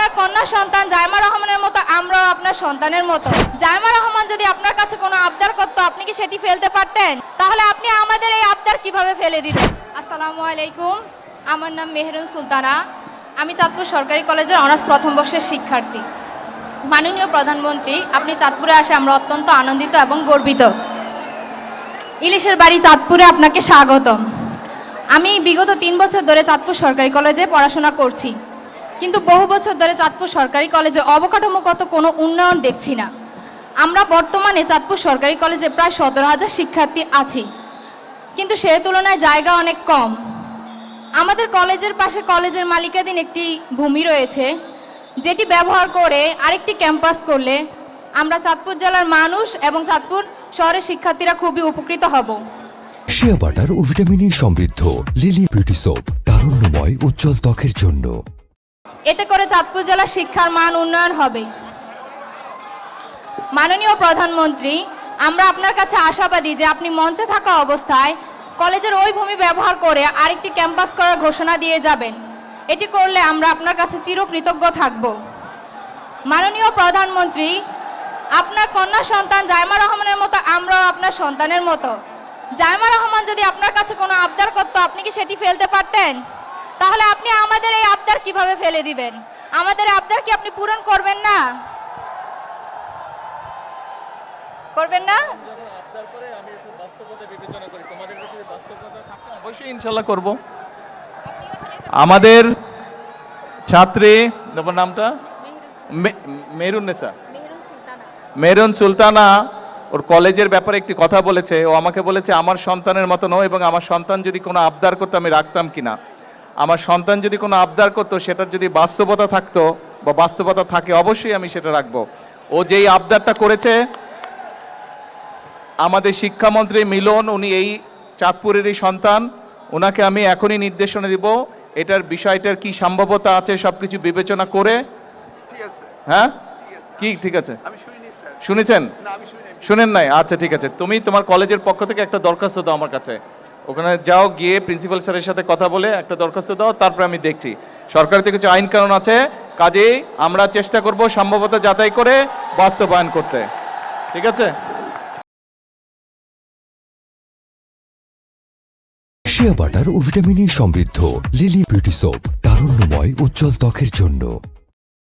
আপনার কন্যা সন্তান জাইমা রহমানের মতো আমরাও আপনার সন্তানের মতো। জাইমা রহমান যদি আপনার কাছে কোনো আবদার করতো, আপনি কি সেটি ফেলতে পারতেন? তাহলে আপনি আমাদের এই আবদার কিভাবে ফেলে দিবেন? আসসালামু আলাইকুম, আমার নাম মেহেরুন সুলতানা। আমি চাঁদপুর সরকারি কলেজের অনার্স প্রথম বর্ষের শিক্ষার্থী। মাননীয় প্রধানমন্ত্রী, আপনি চাঁদপুরে আসে আমরা অত্যন্ত আনন্দিত এবং গর্বিত। ইলিশের বাড়ি চাঁদপুরে আপনাকে স্বাগতম। আমি বিগত 3 বছর ধরে চাঁদপুর সরকারি কলেজে পড়াশোনা করছি, কিন্তু বহু বছর ধরে চাঁদপুর সরকারি কলেজে অবকাঠামোগত কোনো উন্নয়ন দেখছি না। আমরা বর্তমানে চাঁদপুর সরকারি কলেজে প্রায় 17,000 শিক্ষার্থী আছি, কিন্তু সে তুলনায় জায়গা অনেক কম। আমাদের কলেজের পাশে কলেজের মালিকানাধীন একটি ভূমি রয়েছে, যেটি ব্যবহার করে আরেকটি ক্যাম্পাস করলে আমরা চাঁদপুর জেলার মানুষ এবং চাঁদপুর শহরের শিক্ষার্থীরা খুবই উপকৃত হব। শিয়া বাটার ও ভিটামিন সমৃদ্ধ লিলি বিউটি সোপ, তারুণ্যময় উজ্জ্বল ত্বকের জন্য। এতে করে চাঁদপুর জেলার শিক্ষার মান উন্নয়ন হবে। মাননীয় প্রধানমন্ত্রী, আমরা আপনার কাছে আশাবাদী যে আপনি মঞ্চে থাকা অবস্থায় কলেজের ওই ভূমি ব্যবহার করে আরেকটি ক্যাম্পাস করার ঘোষণা দিয়ে যাবেন। এটি করলে আমরা আপনার কাছে চিরকৃতজ্ঞ থাকব। মাননীয় প্রধানমন্ত্রী, আপনার কন্যা সন্তান জাইমা রহমানের মতো আমরাও আপনার সন্তানের মতো। জাইমা রহমান যদি আপনার কাছে কোনো আবদার করতো, আপনি কি সেটি ফেলতে পারতেন? তাহলে আপনি আমাদের এই আবদার কিভাবে ফেলে দিবেন? আমাদের আবদার কি আপনি পূরণ করবেন না? করবেন না? অবশ্যই ইনশাল্লাহ করব। আমাদের ছাত্রী নামটা মেহরুন সুলতানা ওর কলেজের ব্যাপারে একটি কথা বলেছে। ও আমাকে বলেছে আমার সন্তানের মতো নয়, এবং আমার সন্তান যদি কোনো আবদার করতো আমি রাখতাম কিনা। আমার সন্তান যদি কোনো আবদার করতো, সেটার যদি বাস্তবতা থাকতো বা বাস্তবতা থাকে, অবশ্যই আমি সেটা রাখবো। ও যেই আবদারটা করেছে, আমাদের শিক্ষামন্ত্রী মিলন, উনি এই চাঁদপুরেরই সন্তান, ওনাকে আমি এখনই নির্দেশনা দিব এটার বিষয়টার কি সম্ভাব্যতা আছে সবকিছু বিবেচনা করে। হ্যাঁ, কি ঠিক আছে? শুনেছেন? শুনেন নাই? আচ্ছা ঠিক আছে, তুমি তোমার কলেজের পক্ষ থেকে একটা দরখাস্ত দাও আমার কাছে। ওখানে যাও, গিয়ে প্রিন্সিপাল স্যারের সাথে কথা বলে একটা দরখাস্ত দাও, তারপরে আমি দেখছি। সরকারের থেকে কিছু আইন কানুন আছে, কাজেই আমরা চেষ্টা করব সম্ভাব্যতা যাচাই করে বাস্তবায়ন করতে। ঠিক আছে? শিয়া বাটার ও ভিটামিন সমৃদ্ধ লিলি বিউটি সোপ, তারুণ্যময় উজ্জ্বল ত্বকের জন্য।